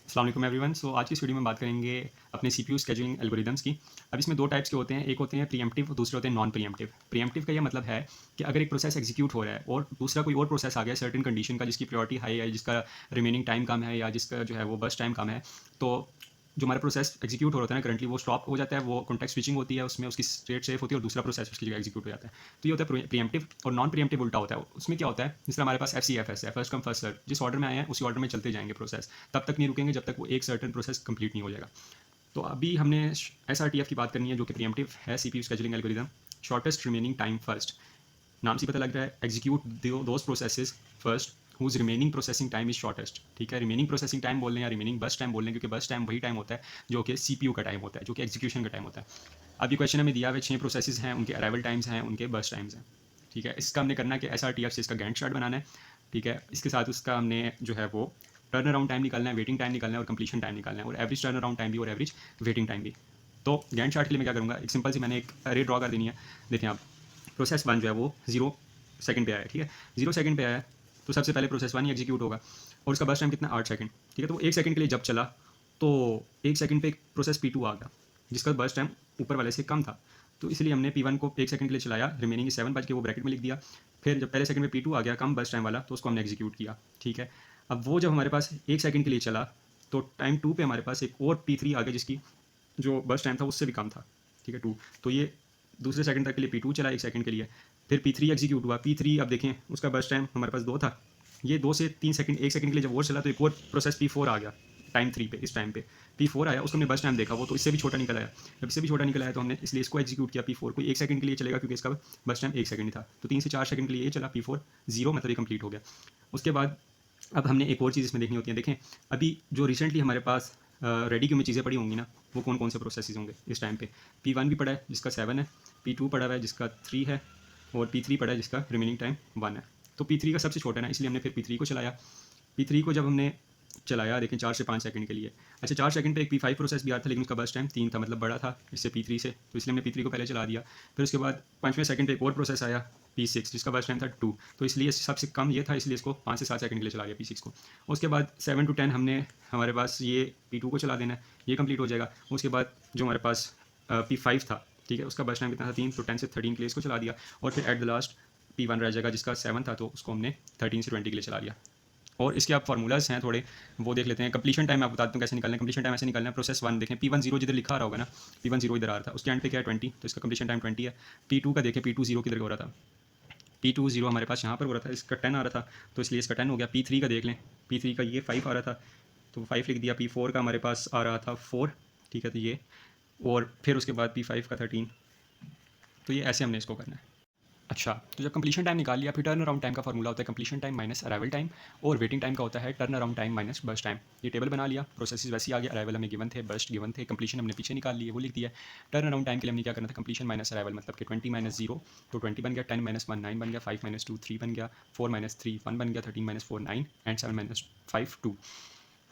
अस्सलाम वालेकुम एवरीवन। सो आज की इस वीडियो में बात करेंगे अपने सीपीयू शेड्यूलिंग एल्गोरिदम्स की। अब इसमें दो टाइप्स के होते हैं, एक होते हैं प्रीएम्प्टिव, दूसरे होते हैं नॉन प्रीएम्प्टिव। प्रीएम्प्टिव का ये मतलब है कि अगर एक प्रोसेस एग्जीक्यूट हो रहा है और दूसरा कोई और प्रोसेस आ गया सर्टेन कंडीशन का, जिसकी प्रायोरिटी हाई है, जिसका रिमेनिंग टाइम कम है या जिसका जो है वो बस टाइम कम है, तो जो हमारा प्रोसेस एग्जीक्यूट हो रहा है ना करंटली, वो स्टॉप हो जाता है, वो कॉन्टेक्स्ट स्विचिंग होती है, उसमें उसकी स्टेट सेफ होती है और दूसरा प्रोसेस उसकी जगह एग्जीक्यूट हो जाता है। तो ये होता है प्रीएम्प्टिव। और नॉन प्रीएम्प्टिव उल्टा होता है। उसमें क्या होता है, जिस तरह हमारे पास FCFS है, फर्स्ट कम फर्स्ट सर्व, जिस ऑर्डर में आए हैं उसी ऑर्डर में चलते जाएंगे प्रोसेस, तब तक नहीं रुकेंगे जब तक वो एक सर्टेन प्रोसेस कंप्लीट नहीं हो जाएगा। तो अभी हमने SRTF की बात करनी है, जो कि प्रीएम्प्टिव है, CPU scheduling algorithm. Shortest remaining time first, नाम से पता लग रहा है execute those processes first whose remaining processing time is shortest. ठीक है, रिमेनिंग प्रोसेसिंग टाइम बोल रहे हैं या रिमेनिंग बस टाइम बोल रहे हैं, क्योंकि बस टाइम वही टाइम होता है जो कि सीपीयू का टाइम होता है, जो कि एग्जीक्यूशन का टाइम होता है। अभी क्वेश्चन हमें दिया हुआ 6 प्रोसेसेस हैं, उनके अराइवल टाइम्स हैं, उनके बस टाइम्स हैं। ठीक है, इसका हमने करना है कि SRTF से इसका गैंट चार्ट बनाना है। ठीक है, इसके साथ उसका हमने जो है वो टर्न अराउंड टाइम निकालना है, वेटिंग टाइम निकालना है और कंप्लीशन टाइम निकालना है, और एवरेज टर्न अराउंड टाइम भी और एवरेज वेटिंग टाइम भी। तो गैंट चार्ट के लिए मैं क्या करूँगा, एक सिंपल सी मैंने एक अरे ड्रॉ कर देनी है। देखें आप, प्रोसेस वन जो है वो 0 सेकंड पे आया है। ठीक है, 0 सेकंड पे आया है, तो सबसे पहले प्रोसेस वन ही एग्जीक्यूट होगा और उसका बस टाइम कितना, 8 सेकंड। ठीक है, तो 1 सेकंड के लिए जब चला तो 1 सेकंड पे एक प्रोसेस P2 आ गया, जिसका बस टाइम ऊपर वाले से कम था, तो इसलिए हमने P1 को 1 सेकंड के लिए चलाया, रिमेनिंग 7 बज के वो ब्रैकेट में लिख दिया। फिर जब पहले सेकंड में P2 आ गया कम बस टाइम वाला, तो उसको हमने एग्जीक्यूट किया। ठीक है, अब वो जब हमारे पास 1 सेकंड के लिए चला, तो टाइम 2 पे हमारे पास एक और P3 आ गया, जिसकी जो बस टाइम था उससे भी कम था। ठीक है, 2। तो ये दूसरे सेकंड तक के लिए P2 चला 1 सेकंड के लिए। फिर P3 एग्जीक्यूट हुआ। P3 अब देखें, उसका बस टाइम हमारे पास 2 था, ये 2 से 3 सेकंड, 1 सेकंड के लिए जब और चला, तो एक और प्रोसेस P4 आ गया टाइम 3 पे। इस टाइम पे P4 आया, उसको हमने बस टाइम देखा, वो तो इससे भी छोटा निकल आया। जब इससे भी छोटा निकल आया तो हमने इसलिए इसको एग्जीक्यूट किया P4 को। 1 सेकंड के लिए चलेगा क्योंकि इसका बस टाइम 1 सेकंड ही था, तो 3 से 4 सेकंड के लिए ये चला P4 0, मतलब ये कंप्लीट हो गया। उसके बाद अब हमने एक और चीज़ इसमें देखनी होती है। देखें, अभी जो रिसेंटली हमारे पास रेडी क्यू में चीज़ें पड़ी होंगी ना, वो कौन कौन से प्रोसेसेस होंगे इस टाइम पे। P1 भी पड़ा है जिसका 7 है, P2 पड़ा हुआ है जिसका 3 है, और P3 पड़ा है जिसका रिमेनिंग टाइम 1 है। तो P3 का सबसे छोटा है ना, इसलिए हमने फिर P3 को चलाया। P3 को जब हमने चलाया, देखें 4 से 5 सेकंड के लिए। अच्छा, 4 सेकंड पे एक P5 प्रोसेस भी आ रहा था, लेकिन उसका बस टाइम 3 था, मतलब बड़ा था इससे P3 से, तो इसलिए हमने P3 को पहले चला दिया। फिर उसके बाद 5वें सेकंड पे एक और प्रोसेस आया P6, जिसका बस टाइम था 2, तो इसलिए सबसे कम ये था, इसलिए इसको 5 से 7 सेकंड के लिए चला दिया P6 को। उसके बाद 7 to 10 हमने हमारे पास ये P2 को चला देना है, ये कंप्लीट हो जाएगा। उसके बाद जो हमारे पास P5 था, ठीक है, उसका बस टाइम कितना था, 3, तो 10 से 13 के लिए इसको चला दिया। और फिर एट द लास्ट P1 रह जाएगा जिसका 7 था, तो उसको हमने 13 से 20 के लिए चला दिया। और इसके आप फार्मूलाज हैं थोड़े, वो देख लेते हैं। कंप्लीशन टाइम मैं आपको बताता हूँ कैसे निकालना है। कंप्लीशन टाइम ऐसे निकालना है, प्रोसेस वन देखें, P1 0 जिधर लिखा आ रहा होगा ना, P1 0 इधर आ रहा था, उसके एंड पे क्या है 20, तो इसका कंप्लीशन टाइम 20 है। P2 का देखें, P2 0 किधर हो रहा था, P2 0 हमारे पास यहाँ पर हो रहा था, इसका 10 आ रहा था, तो इसलिए इसका 10 हो गया। P3 का देख लें, P3 का ये 5 आ रहा था, तो 5 लिख दिया। P4 का हमारे पास आ रहा था 4, ठीक है, तो ये, और फिर उसके बाद P5 का 13, तो ये ऐसे हमने इसको करना है। अच्छा, तो जब कंप्लीशन टाइम निकाल लिया, फिर टर्न अराउंड टाइम का फॉर्मूला होता है completion time minus arrival time, और वेटिंग टाइम का होता है turn around time minus burst time. ये टेबल बना लिया, प्रोसेस वैसे ही आ गया, अराइवल हमें गिवन थे, बस्ट गिवन थे, कंप्लीशन हमने पीछे निकाल लिए, वो लिख दिया। टर्न अराउंड टाइम के लिए हमने क्या करना था, कंप्लीशन माइनस अराइवल, मतलब कि 20 माइनस 0, तो 20 बन गया, 10 माइनस 1 9 बन गया, 5 माइनस 2 3 बन गया, 4 माइनस 3 1 बन गया, 13 minus 4 9, and 7 minus 5 2।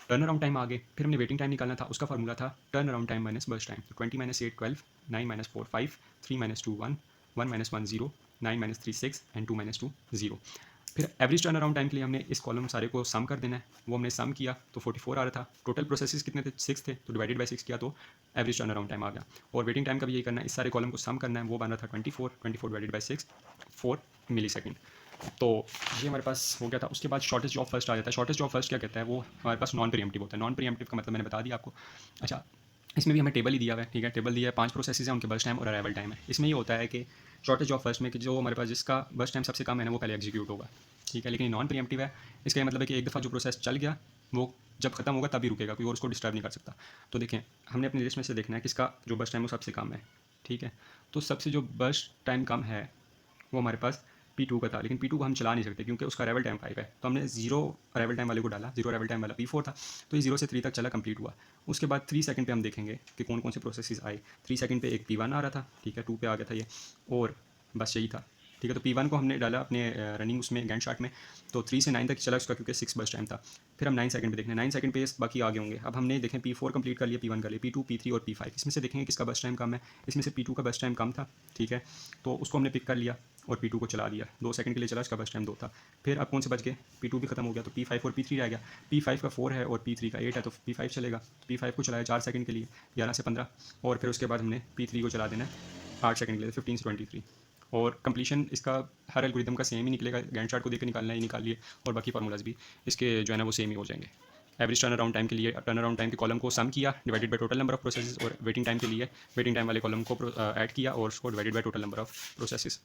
Turn around time आगे, फिर हमने वेटिंग टाइम निकालना था, उसका फॉर्मूला था turn around time minus burst time, तो 20 minus 8 12, 9 minus 4 5, 3 minus 2 1, 1 minus 1 0, 9 minus 3 6, and 2 minus 2 0। फिर एवरेज टर्न अराउंड टाइम के लिए हमने इस कॉलम सारे को सम कर देना है, वो हमने सम किया तो 44 आ रहा था। टोटल प्रोसेसेस कितने थे, 6 थे, तो डिवाइडेड बाई 6 किया तो एवरेज टर्न अराउंड टाइम आ गया। और वेटिंग टाइम का भी यही करना है, इस सारे कॉलम को सम करना है, वो बन रहा था 24 डिवाइडेड बाई 6, 4 मिली सेकेंड। तो ये हमारे पास हो गया था। उसके बाद शॉर्टेस्ट जॉब फर्स्ट आ जाता है। शॉर्टेस्ट जॉब फर्स्ट क्या कहता है, वो हमारे पास नॉन प्रीएम्प्टिव होता है। नॉन प्रीएम्प्टिव का मतलब मैंने बता दिया आपको। अच्छा, इसमें भी हमें टेबल ही दिया हुआ है, ठीक है, टेबल दिया है, 5 प्रोसेसेस हैं, उनके बस टाइम और अराइवल टाइम है। इसमें ये होता है कि शॉर्टेज जॉब फर्स्ट में कि जो हमारे पास जिसका बस टाइम सबसे कम है ना, वो पहले एग्जीक्यूट होगा, ठीक है। लेकिन नॉन प्रीएम्प्टिव है, इसका ये मतलब है कि एक दफ़ा जो प्रोसेस चल गया, वो जब खत्म होगा तभी रुकेगा, कोई और उसको डिस्टर्ब नहीं कर सकता। तो देखें, हमने अपनी लिस्ट में से देखना है किसका जो बस टाइम वो सबसे कम है, ठीक है। तो सबसे जो बस टाइम कम है वो हमारे पास P2 का था, लेकिन P2 को हम चला नहीं सकते क्योंकि उसका अराइवल टाइम 5 है, तो हमने 0 अराइवल टाइम वाले को डाला, 0 अराइवल टाइम वाला P4 था, तो ये 0 से 3 तक चला, कंप्लीट हुआ। उसके बाद 3 सेकंड पे हम देखेंगे कि कौन कौन से प्रोसेसेस आए। 3 सेकंड पे एक P1 आ रहा था, ठीक है, 2 पे आ गया था ये, और बस यही था, ठीक है। तो P1 को हमने डाला अपने रनिंग उसमें गैंट चार्ट में, तो 3 से 9 तक चला उसका, क्योंकि 6 बस टाइम था। फिर हम 9 सेकंड पे देखना है, 9 सेकंड पे बाकी आगे होंगे। अब हमने देखें P4 कंप्लीट कर लिया, P1 कर लिया, P2 P3 और P5, इसमें से देखेंगे किसका बस टाइम कम है। इसमें से P2 का बस टाइम कम था, ठीक है, तो उसको हमने पिक कर लिया। और P2 को चला दिया, 2 सेकंड के लिए चला, उसका बस टाइम 2 था। फिर अब कौन से बच गए, P2 भी खत्म हो गया तो P5 और P3 रह गया। P5 का 4 है और P3 का 8 है तो P5 चलेगा। P5 को चलाया 4 सेकंड के लिए, 11 से 15, और फिर उसके बाद हमने P3 को चला देना है 8 सेकंड के लिए, 15 से 23। और कंप्लीशन इसका हर एल्गोरिदम का सेम ही निकलेगा, गैंट चार्ट को देख के निकालना ही निकालिए, और बाकी फार्मूलाज भी इसके जो है ना वो सेम ही हो जाएंगे। एवरेज टर्न अराउंड टाइम के लिए टर्न अराउंड टाइम के कॉलम को सम किया divided by total number of processes, और वेटिंग टाइम के लिए वेटिंग टाइम वाले कॉलम को ऐड किया और उसको divided by total number of processes.